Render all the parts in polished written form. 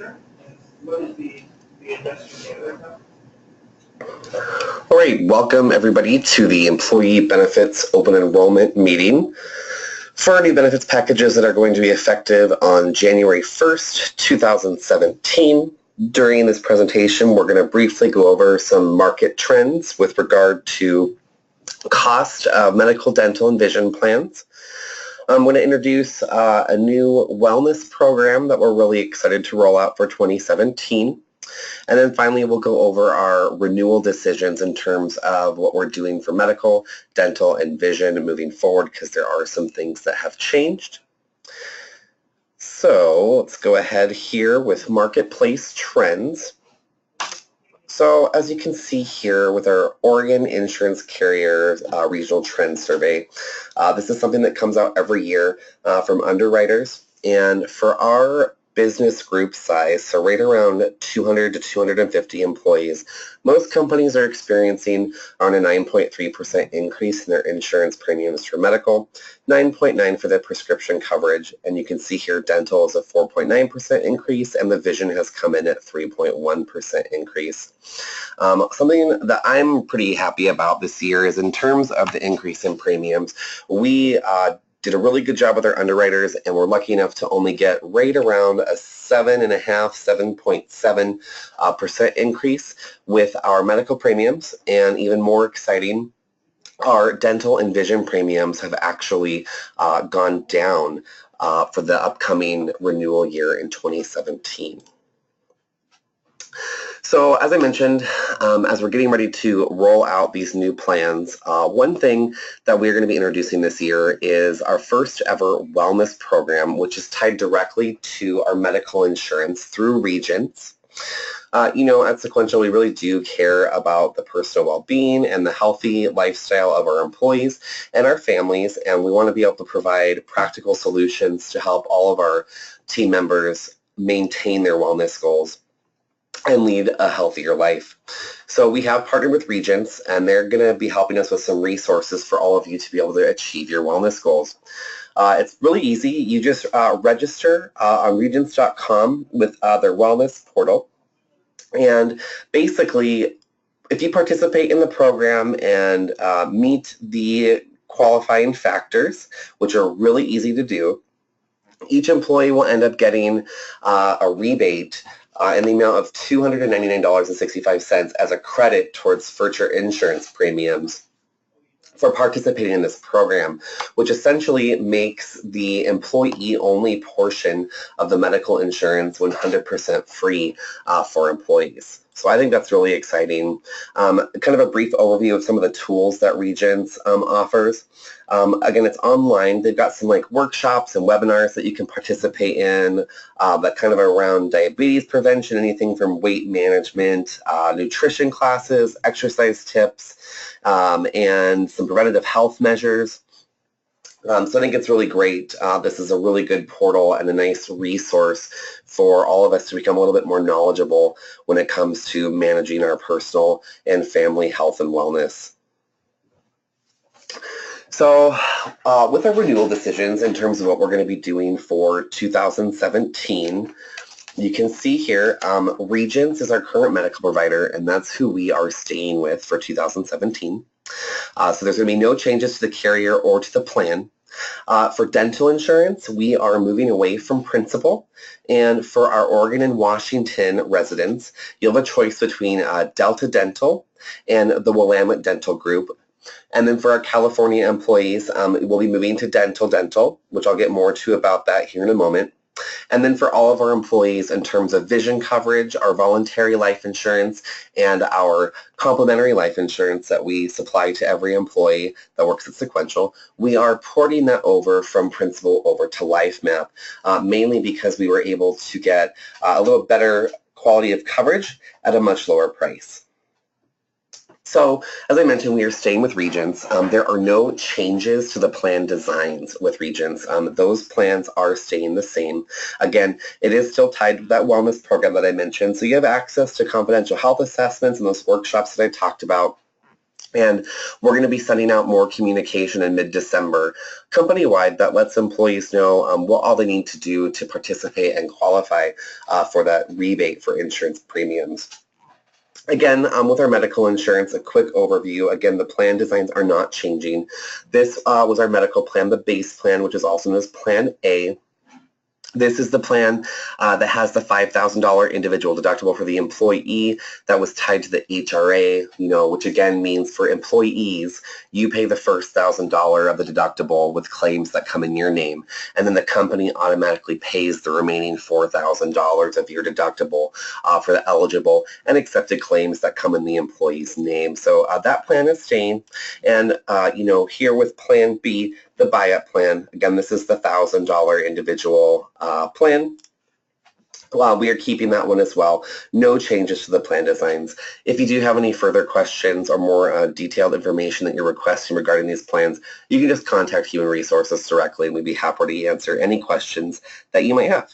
Sure. And what is the investor name of that? All right, welcome everybody to the Employee Benefits Open Enrollment meeting for our new benefits packages that are going to be effective on January 1st, 2017. During this presentation, we're going to briefly go over some market trends with regard to cost of medical, dental, and vision plans. I'm going to introduce a new wellness program that we're really excited to roll out for 2017. And then finally, we'll go over our renewal decisions in terms of what we're doing for medical, dental, and vision moving forward, because there are some things that have changed. So let's go ahead here with marketplace trends. So as you can see here with our Oregon Insurance Carrier Regional Trend Survey, this is something that comes out every year from underwriters. And for our business group size, so right around 200 to 250 employees, most companies are experiencing around a 9.3% increase in their insurance premiums for medical, 9.9% for their prescription coverage, and you can see here dental is a 4.9% increase, and the vision has come in at 3.1% increase. Something that I'm pretty happy about this year is in terms of the increase in premiums, we did a really good job with our underwriters, and we're lucky enough to only get right around a 7.7% increase with our medical premiums, and even more exciting, our dental and vision premiums have actually gone down for the upcoming renewal year in 2017. So as I mentioned, as we're getting ready to roll out these new plans, one thing that we're going to be introducing this year is our first ever wellness program, which is tied directly to our medical insurance through Regents. You know, at SeQuential, we really do care about the personal well-being and the healthy lifestyle of our employees and our families, and we want to be able to provide practical solutions to help all of our team members maintain their wellness goals and lead a healthier life. So we have partnered with Regents, and they're going to be helping us with some resources for all of you to be able to achieve your wellness goals. It's really easy. You just register on regents.com with their wellness portal. And basically, if you participate in the program and meet the qualifying factors, which are really easy to do, each employee will end up getting a rebate in the amount of $299.65 as a credit towards future insurance premiums for participating in this program, which essentially makes the employee-only portion of the medical insurance 100% free for employees. So I think that's really exciting. Kind of a brief overview of some of the tools that Regents offers. Again, it's online. They've got some like workshops and webinars that you can participate in that kind of are around diabetes prevention, anything from weight management, nutrition classes, exercise tips, and some preventative health measures. So I think it's really great. This is a really good portal and a nice resource for all of us to become a little bit more knowledgeable when it comes to managing our personal and family health and wellness. So with our renewal decisions in terms of what we're going to be doing for 2017, you can see here, Regents is our current medical provider, and that's who we are staying with for 2017. So there's going to be no changes to the carrier or to the plan. For dental insurance, we are moving away from Principal, and for our Oregon and Washington residents, you'll have a choice between Delta Dental and the Willamette Dental Group. And then for our California employees, we'll be moving to Dental, which I'll get more to about that here in a moment. And then for all of our employees in terms of vision coverage, our voluntary life insurance, and our complementary life insurance that we supply to every employee that works at SeQuential, we are porting that over from Principal over to LifeMap, mainly because we were able to get a little better quality of coverage at a much lower price. So, as I mentioned, we are staying with Regents. There are no changes to the plan designs with Regents. Those plans are staying the same. Again, it is still tied to that wellness program that I mentioned, so you have access to confidential health assessments and those workshops that I talked about. And we're going to be sending out more communication in mid-December company-wide that lets employees know what all they need to do to participate and qualify for that rebate for insurance premiums. Again, with our medical insurance, a quick overview. Again, the plan designs are not changing. This was our medical plan, the base plan, which is also known as Plan A. This is the plan that has the $5,000 individual deductible for the employee that was tied to the HRA, which again means for employees, you pay the first $1,000 of the deductible with claims that come in your name, and then the company automatically pays the remaining $4,000 of your deductible for the eligible and accepted claims that come in the employee's name. So that plan is staying, and here with Plan B, the buy-up plan. Again, this is the $1,000 individual plan. We are keeping that one as well. No changes to the plan designs. If you do have any further questions or more detailed information that you're requesting regarding these plans, you can just contact Human Resources directly, and we'd be happy to answer any questions that you might have.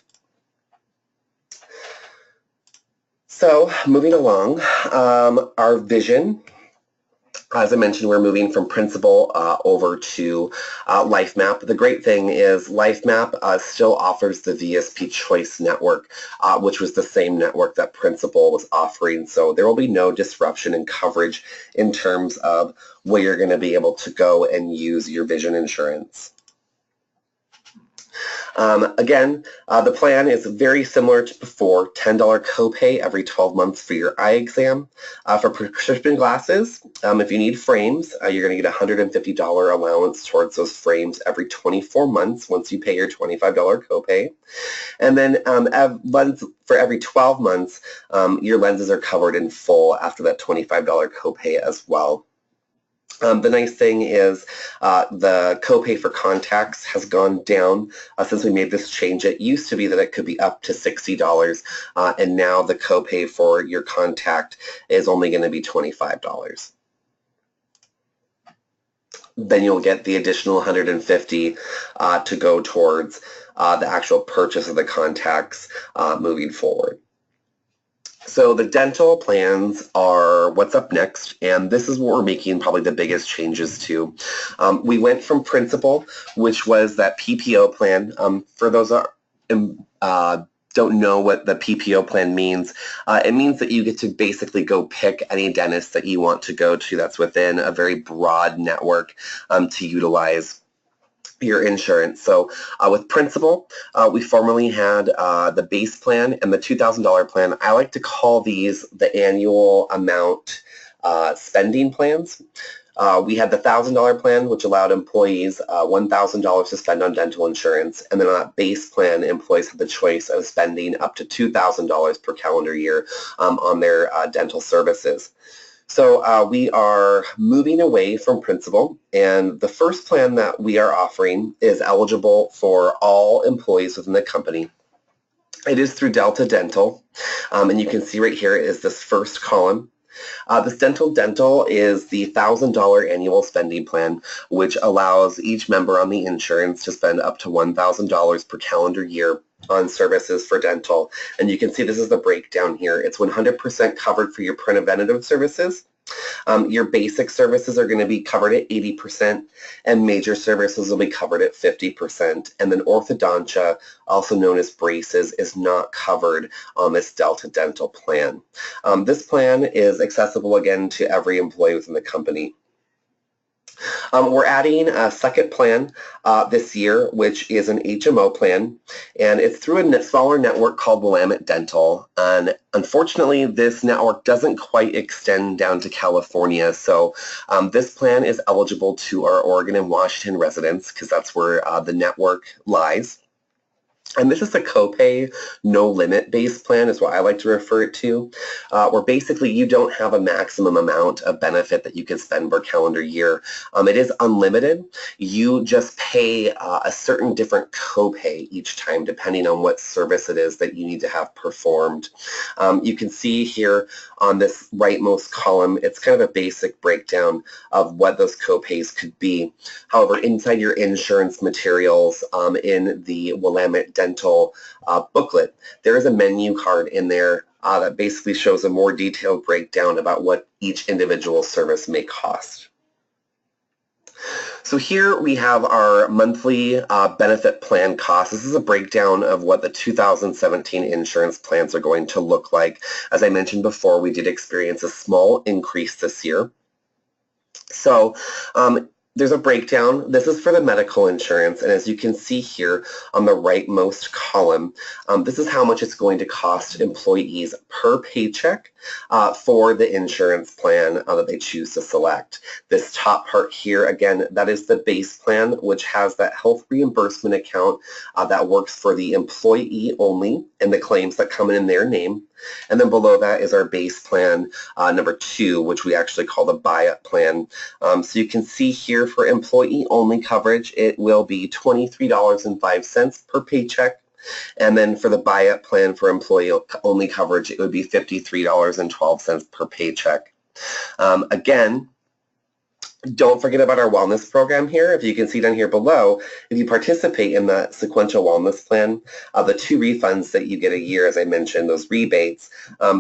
So moving along, our vision. As I mentioned, we're moving from Principal over to LifeMap. The great thing is LifeMap still offers the VSP Choice Network, which was the same network that Principal was offering. So there will be no disruption in coverage in terms of where you're going to be able to go and use your vision insurance. Again, the plan is very similar to before, $10 copay every 12 months for your eye exam. For prescription glasses, if you need frames, you're going to get a $150 allowance towards those frames every 24 months once you pay your $25 copay. And then for every 12 months, your lenses are covered in full after that $25 copay as well. The nice thing is the copay for contacts has gone down since we made this change. It used to be that it could be up to $60, and now the copay for your contact is only going to be $25. Then you'll get the additional $150 to go towards the actual purchase of the contacts moving forward. So the dental plans are what's up next, and this is what we're making probably the biggest changes to. We went from Principal, which was that PPO plan. For those that don't know what the PPO plan means, it means that you get to basically go pick any dentist that you want to go to that's within a very broad network to utilize your insurance. So with Principal, we formerly had the base plan and the $2,000 plan. I like to call these the annual amount spending plans. We had the $1,000 plan, which allowed employees $1,000 to spend on dental insurance, and then on that base plan, employees had the choice of spending up to $2,000 per calendar year on their dental services. So we are moving away from Principal, and the first plan that we are offering is eligible for all employees within the company. It is through Delta Dental, and you can see right here is this first column. This Dental is the $1,000 annual spending plan, which allows each member on the insurance to spend up to $1,000 per calendar year on services for dental. And you can see this is the breakdown here. It's 100% covered for your preventative services. Your basic services are going to be covered at 80%, and major services will be covered at 50%. And then orthodontia, also known as braces, is not covered on this Delta Dental plan. This plan is accessible again to every employee within the company. We're adding a second plan this year, which is an HMO plan, and it's through a smaller network called Willamette Dental. And unfortunately, this network doesn't quite extend down to California, so this plan is eligible to our Oregon and Washington residents because that's where the network lies. And this is a copay, no limit based plan is what I like to refer it to, where basically you don't have a maximum amount of benefit that you can spend per calendar year. It is unlimited. You just pay a certain different copay each time depending on what service it is that you need to have performed. You can see here on this rightmost column, it's kind of a basic breakdown of what those copays could be. However, inside your insurance materials in the Willamette dental booklet, there is a menu card in there that basically shows a more detailed breakdown about what each individual service may cost. So here we have our monthly benefit plan costs. This is a breakdown of what the 2017 insurance plans are going to look like. As I mentioned before, we did experience a small increase this year. So there's a breakdown. This is for the medical insurance, and as you can see here on the rightmost column, this is how much it's going to cost employees per paycheck for the insurance plan that they choose to select. This top part here, again, that is the base plan, which has that health reimbursement account that works for the employee only and the claims that come in their name. And then below that is our base plan number 2, which we actually call the buy-up plan. So you can see here for employee-only coverage, it will be $23.05 per paycheck. And then for the buy-up plan for employee-only coverage, it would be $53.12 per paycheck. Again, don't forget about our wellness program here. If you can see down here below, if you participate in the SeQuential wellness plan, the 2 refunds that you get a year, as I mentioned, those rebates,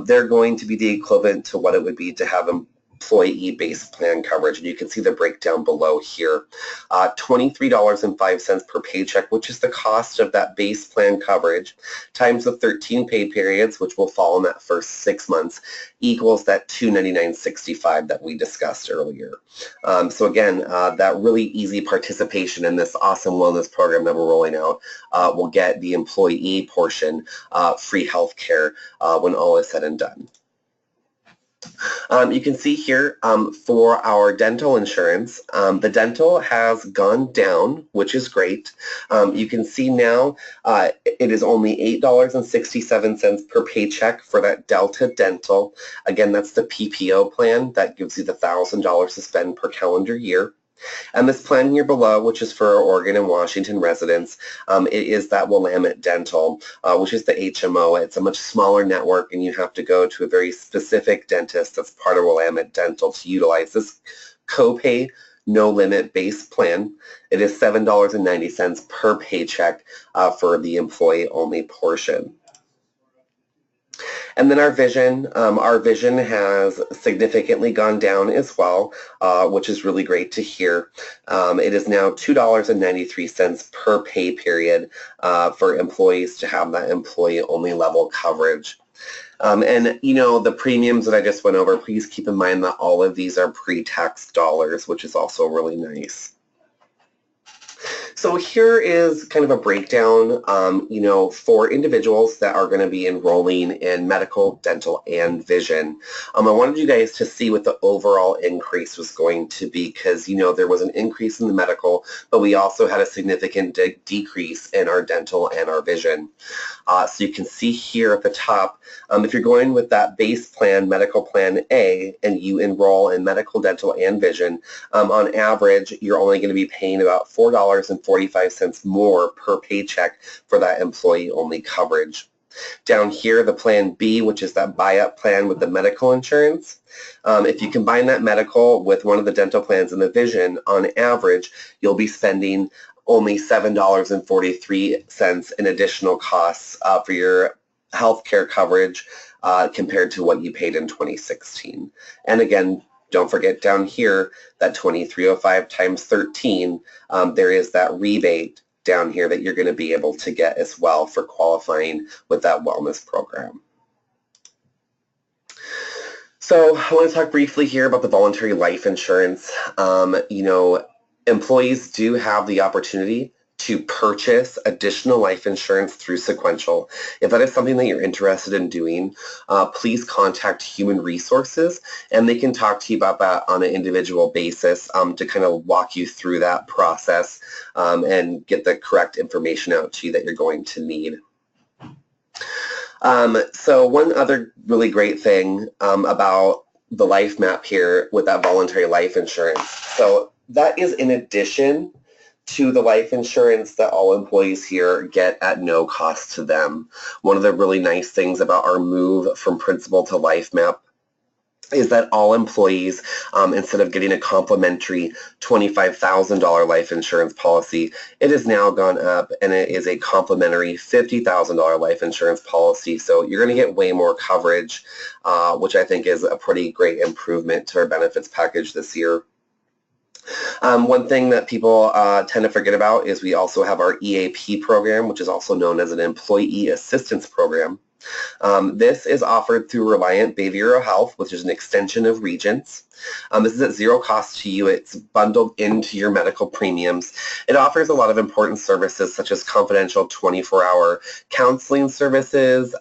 they're going to be the equivalent to what it would be to have employee-based plan coverage. And you can see the breakdown below here. $23.05 per paycheck, which is the cost of that base plan coverage, times the 13 pay periods, which will fall in that first 6 months, equals that $299.65 that we discussed earlier. So again, that really easy participation in this awesome wellness program that we're rolling out will get the employee portion free health care when all is said and done. You can see here for our dental insurance, the dental has gone down, which is great. You can see now it is only $8.67 per paycheck for that Delta Dental. Again, that's the PPO plan that gives you the $1,000 to spend per calendar year. And this plan here below, which is for our Oregon and Washington residents, it is that Willamette Dental, which is the HMO. It's a much smaller network, and you have to go to a very specific dentist that's part of Willamette Dental to utilize this copay no limit base plan. It is $7.90 per paycheck for the employee only portion. And then our vision has significantly gone down as well, which is really great to hear. It is now $2.93 per pay period for employees to have that employee-only level coverage. And, you know, the premiums that I just went over, please keep in mind that all of these are pre-tax dollars, which is also really nice. So here is kind of a breakdown, you know, for individuals that are going to be enrolling in medical, dental, and vision. I wanted you guys to see what the overall increase was going to be because, you know, there was an increase in the medical, but we also had a significant decrease in our dental and our vision. So you can see here at the top, if you're going with that base plan, medical plan A, and you enroll in medical, dental, and vision, on average, you're only going to be paying about $4.45 more per paycheck for that employee-only coverage. Down here, the plan B, which is that buy-up plan with the medical insurance, if you combine that medical with one of the dental plans and the vision, on average, you'll be spending only $7.43 in additional costs for your health care coverage compared to what you paid in 2016. And again, don't forget down here that 2305 times 13, there is that rebate down here that you're going to be able to get as well for qualifying with that wellness program. So I want to talk briefly here about the voluntary life insurance. You know, employees do have the opportunity to purchase additional life insurance through SeQuential. If that is something that you're interested in doing, please contact Human Resources, and they can talk to you about that on an individual basis to kind of walk you through that process and get the correct information out to you that you're going to need. So one other really great thing about the life map here with that voluntary life insurance. So that is in addition to the life insurance that all employees here get at no cost to them. One of the really nice things about our move from principal to life map is that all employees, instead of getting a complimentary $25,000 life insurance policy, it has now gone up and it is a complimentary $50,000 life insurance policy. So you're going to get way more coverage, which I think is a pretty great improvement to our benefits package this year. One thing that people tend to forget about is we also have our EAP program, which is also known as an Employee Assistance Program. This is offered through Reliant Behavioral Health, which is an extension of Regents. This is at zero cost to you. It's bundled into your medical premiums. It offers a lot of important services such as confidential 24-hour counseling services.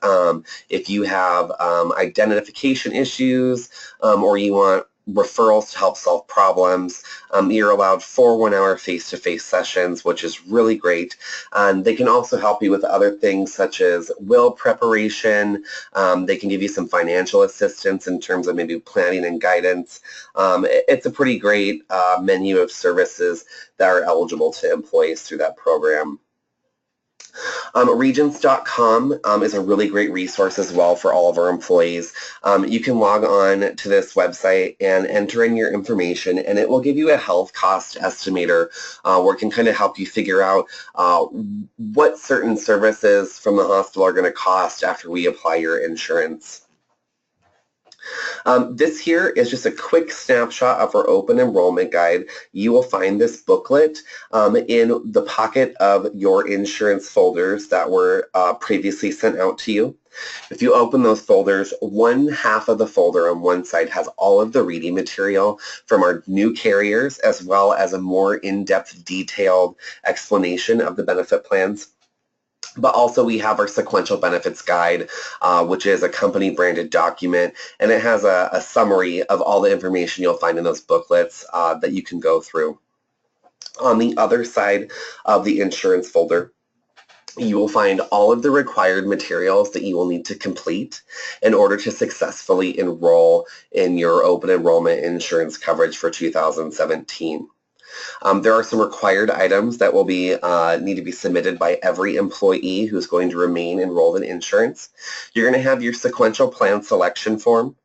If you have identification issues or you want referrals to help solve problems. You're allowed 4 one-hour face-to-face sessions, which is really great. They can also help you with other things such as will preparation. They can give you some financial assistance in terms of maybe planning and guidance. It's a pretty great menu of services that are eligible to employees through that program. Regents.com is a really great resource as well for all of our employees. You can log on to this website and enter in your information, and it will give you a health cost estimator where it can kind of help you figure out what certain services from the hospital are going to cost after we apply your insurance. This here is just a quick snapshot of our open enrollment guide. You will find this booklet in the pocket of your insurance folders that were previously sent out to you. If you open those folders, one half of the folder on one side has all of the reading material from our new carriers, as well as a more in-depth detailed explanation of the benefit plans. But also we have our SeQuential benefits guide, which is a company branded document, and it has a summary of all the information you'll find in those booklets that you can go through. On the other side of the insurance folder, you will find all of the required materials that you will need to complete in order to successfully enroll in your open enrollment insurance coverage for 2017. There are some required items that will be need to be submitted by every employee who's going to remain enrolled in insurance. You're going to have your SeQuential plan selection form.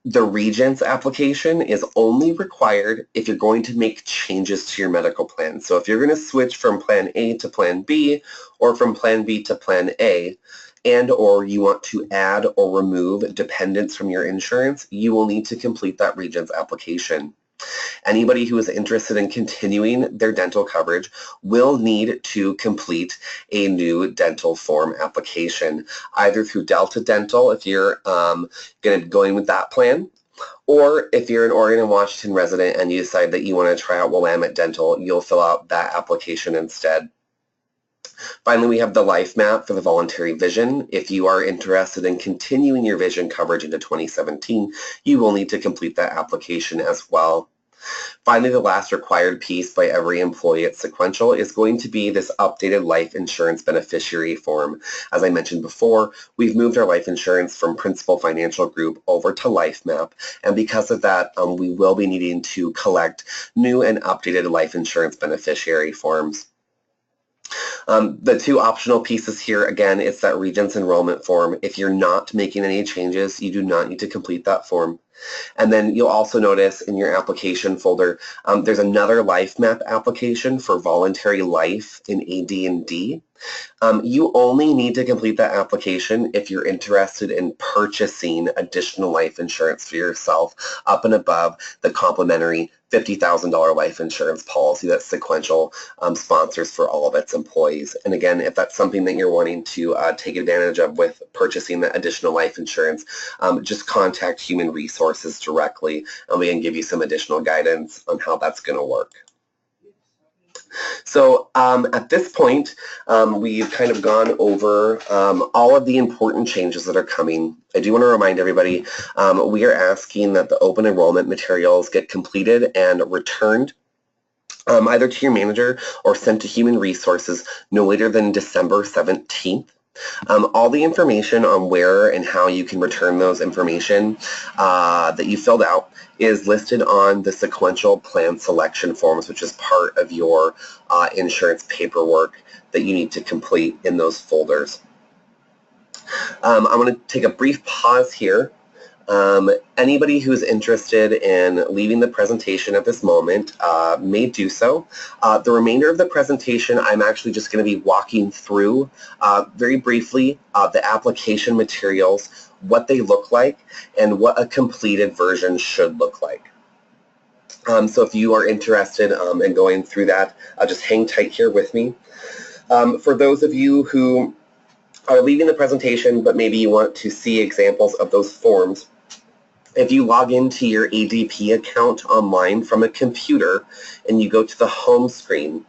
The Regents application is only required if you're going to make changes to your medical plan. So if you're going to switch from Plan A to Plan B or from Plan B to Plan A, and or you want to add or remove dependents from your insurance, you will need to complete that Regents application. Anybody who is interested in continuing their dental coverage will need to complete a new dental form application, either through Delta Dental if you're going to be going with that plan, or if you're an Oregon and Washington resident and you decide that you want to try out Willamette Dental, you'll fill out that application instead. Finally, we have the life map for the voluntary vision. If you are interested in continuing your vision coverage into 2017, you will need to complete that application as well. Finally, the last required piece by every employee at SeQuential is going to be this updated life insurance beneficiary form. As I mentioned before, we've moved our life insurance from Principal Financial Group over to LifeMap, and because of that, we will be needing to collect new and updated life insurance beneficiary forms. The two optional pieces here, again, it's that Regents enrollment form. If you're not making any changes, you do not need to complete that form. And then you'll also notice in your application folder, there's another LifeMap application for voluntary life in AD&D. You only need to complete that application if you're interested in purchasing additional life insurance for yourself up and above the complimentary $50,000 life insurance policy that SeQuential sponsors for all of its employees. And again, if that's something that you're wanting to take advantage of with purchasing the additional life insurance, just contact Human Resources directly and we can give you some additional guidance on how that's going to work. So at this point, we've kind of gone over all of the important changes that are coming. I do want to remind everybody, we are asking that the open enrollment materials get completed and returned either to your manager or sent to Human Resources no later than December 17th. All the information on where and how you can return those information that you filled out is listed on the SeQuential plan selection forms, which is part of your insurance paperwork that you need to complete in those folders. I'm going to take a brief pause here Anybody who's interested in leaving the presentation at this moment may do so. The remainder of the presentation, I'm actually just going to be walking through very briefly the application materials, what they look like, and what a completed version should look like. So if you are interested in going through that, just hang tight here with me. For those of you who are leaving the presentation, but maybe you want to see examples of those forms, if you log into your ADP account online from a computer and you go to the home screen,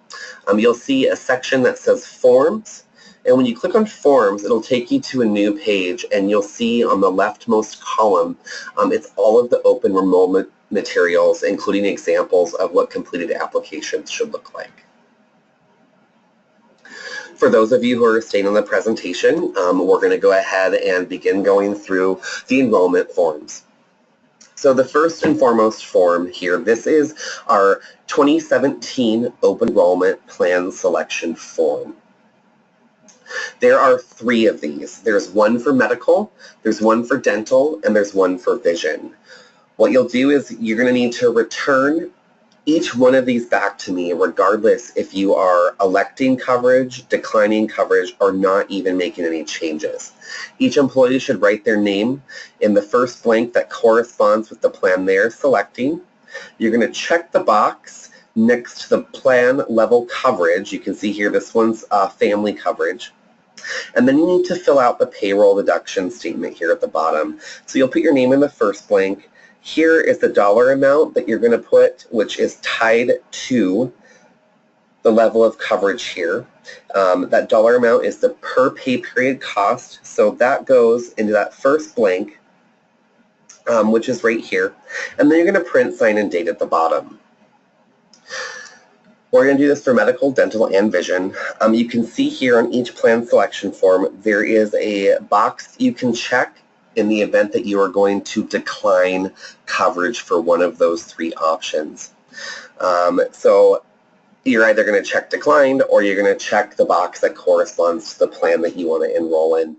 you'll see a section that says Forms. And when you click on Forms, it'll take you to a new page, and you'll see on the leftmost column, it's all of the open enrollment materials, including examples of what completed applications should look like. For those of you who are staying on the presentation, we're going to go ahead and begin going through the enrollment forms. So the first and foremost form here, this is our 2017 Open Enrollment Plan Selection Form. There are 3 of these. There's one for medical, there's one for dental, and there's one for vision. What you'll do is you're going to need to return each one of these back to me, regardless if you are electing coverage, declining coverage, or not even making any changes. Each employee should write their name in the first blank that corresponds with the plan they're selecting. You're going to check the box next to the plan level coverage. You can see here this one's family coverage. And then you need to fill out the payroll deduction statement here at the bottom. So you'll put your name in the first blank. Here is the dollar amount that you're going to put, which is tied to the level of coverage here. That dollar amount is the per pay period cost, so that goes into that first blank, which is right here. And then you're going to print, sign, and date at the bottom. We're going to do this for medical, dental, and vision. You can see here on each plan selection form, there is a box you can check in the event that you are going to decline coverage for one of those 3 options. So you're either going to check declined, or you're going to check the box that corresponds to the plan that you want to enroll in.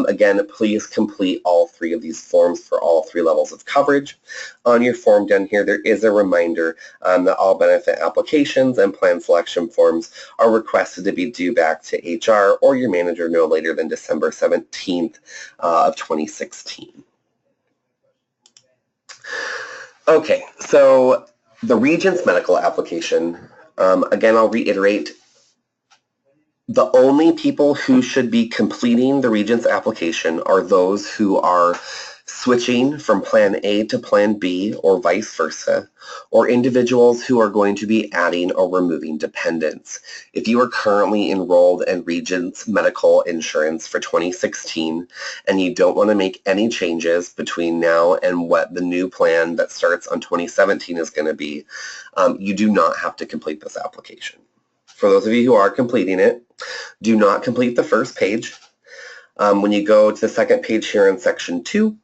Again, please complete all 3 of these forms for all 3 levels of coverage. On your form down here, there is a reminder that all benefit applications and plan selection forms are requested to be due back to HR or your manager no later than December 17th of 2016. Okay, so the Regents medical application, again, I'll reiterate, the only people who should be completing the Regents application are those who are switching from Plan A to Plan B or vice versa, or individuals who are going to be adding or removing dependents. If you are currently enrolled in Regents medical insurance for 2016 and you don't want to make any changes between now and what the new plan that starts on 2017 is going to be, you do not have to complete this application. For those of you who are completing it, do not complete the first page. When you go to the second page here in section 2,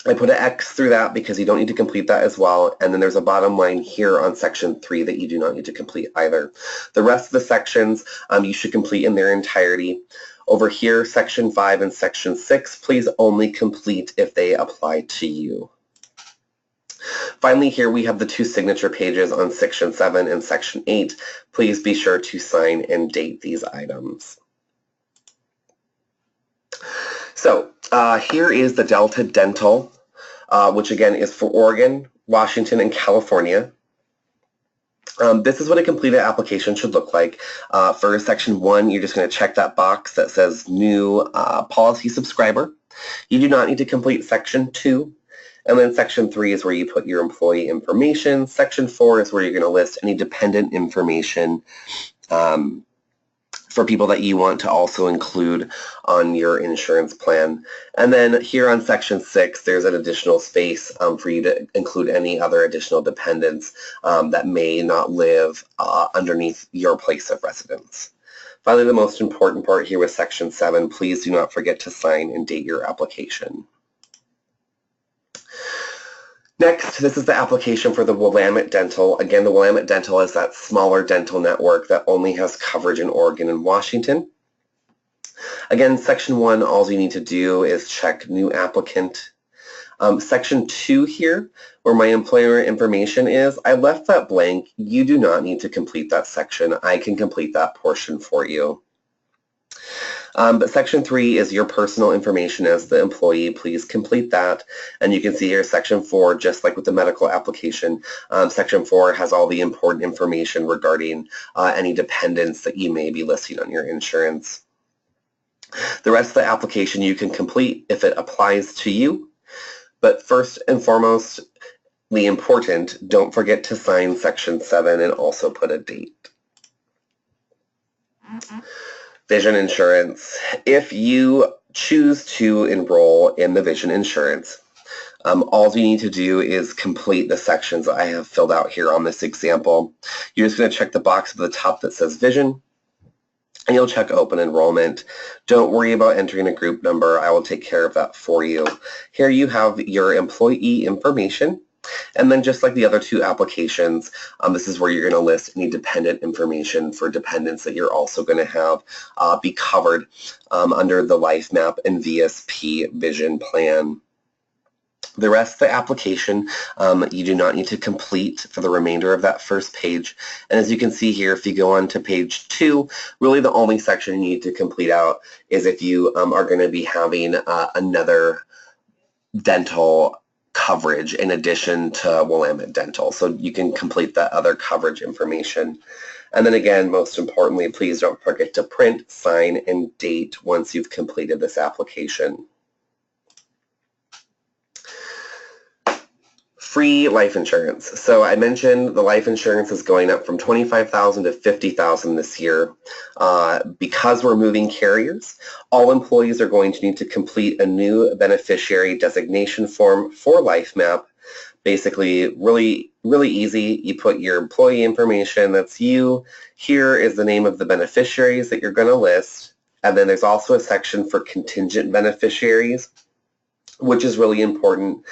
I put an X through that because you don't need to complete that as well. And then there's a bottom line here on section 3 that you do not need to complete either. The rest of the sections you should complete in their entirety. Over here, section 5 and section 6, please only complete if they apply to you. Finally, here we have the 2 signature pages on section 7 and section 8. Please be sure to sign and date these items. So here is the Delta Dental, which again is for Oregon, Washington, and California. This is what a completed application should look like. For section 1, you're just going to check that box that says new policy subscriber. You do not need to complete section 2. And then section 3 is where you put your employee information. Section 4 is where you're going to list any dependent information for people that you want to also include on your insurance plan. And then here on section 6, there's an additional space for you to include any other additional dependents that may not live underneath your place of residence. Finally, the most important part here with section 7, please do not forget to sign and date your application. Next, this is the application for the Willamette Dental. Again, the Willamette Dental is that smaller dental network that only has coverage in Oregon and Washington. Again, section 1, all you need to do is check new applicant. Section 2 here, where my employer information is, I left that blank. You do not need to complete that section. I can complete that portion for you. But Section 3 is your personal information as the employee. Please complete that. And you can see here Section 4, just like with the medical application, Section 4 has all the important information regarding any dependents that you may be listing on your insurance. The rest of the application you can complete if it applies to you. But first and foremost, the important, don't forget to sign Section 7 and also put a date. Vision insurance. If you choose to enroll in the vision insurance, all you need to do is complete the sections I have filled out here on this example. You're just going to check the box at the top that says vision, and you'll check open enrollment. Don't worry about entering a group number. I will take care of that for you. Here you have your employee information. And then just like the other two applications, this is where you're going to list any dependent information for dependents that you're also going to have be covered under the LifeMap and VSP Vision Plan. The rest of the application you do not need to complete for the remainder of that first page. And as you can see here, if you go on to page 2, really the only section you need to complete out is if you are going to be having another dental coverage in addition to Willamette Dental. So you can complete that other coverage information. And then again, most importantly, please don't forget to print, sign, and date once you've completed this application. Free life insurance. So I mentioned the life insurance is going up from $25,000 to $50,000 this year. Because we're moving carriers, all employees are going to need to complete a new beneficiary designation form for LifeMap. Basically, really easy. You put your employee information, that's you. Here is the name of the beneficiaries that you're going to list. And then there's also a section for contingent beneficiaries, which is really important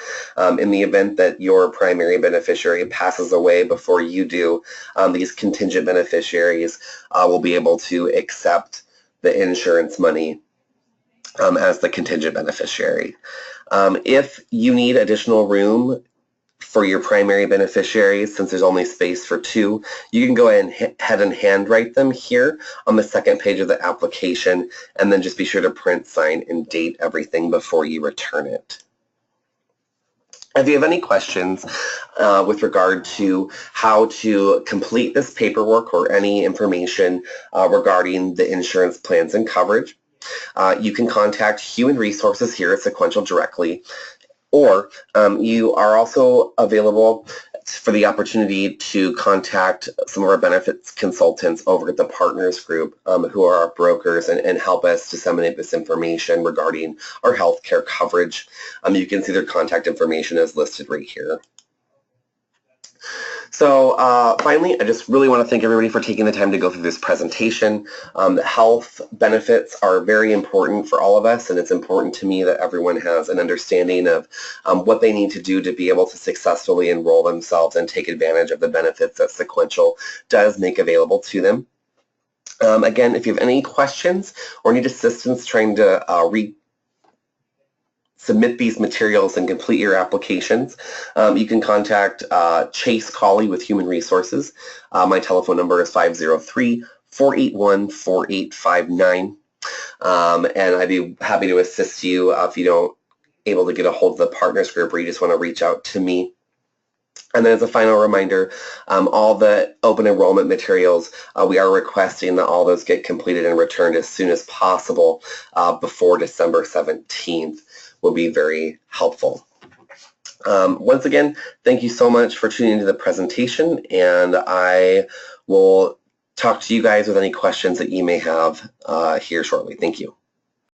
in the event that your primary beneficiary passes away before you do. These contingent beneficiaries will be able to accept the insurance money as the contingent beneficiary. If you need additional room for your primary beneficiaries, since there's only space for 2, you can go ahead and handwrite them here on the second page of the application, and then just be sure to print, sign, and date everything before you return it. If you have any questions with regard to how to complete this paperwork or any information regarding the insurance plans and coverage, you can contact Human Resources here at SeQuential directly. Or you are also available for the opportunity to contact some of our benefits consultants over at the Partners Group who are our brokers and help us disseminate this information regarding our healthcare coverage. You can see their contact information is listed right here. So finally, I just really want to thank everybody for taking the time to go through this presentation. Health benefits are very important for all of us, and it's important to me that everyone has an understanding of what they need to do to be able to successfully enroll themselves and take advantage of the benefits that SeQuential does make available to them. Again, if you have any questions or need assistance trying to submit these materials and complete your applications, you can contact Chase Cawley with Human Resources. My telephone number is 503-481-4859. And I'd be happy to assist you if you don't able to get a hold of the Partners Group or you just want to reach out to me. And then as a final reminder, all the open enrollment materials, we are requesting that all those get completed and returned as soon as possible before December 17th. Will be very helpful. Once again, thank you so much for tuning into the presentation, and I will talk to you guys with any questions that you may have here shortly. Thank you.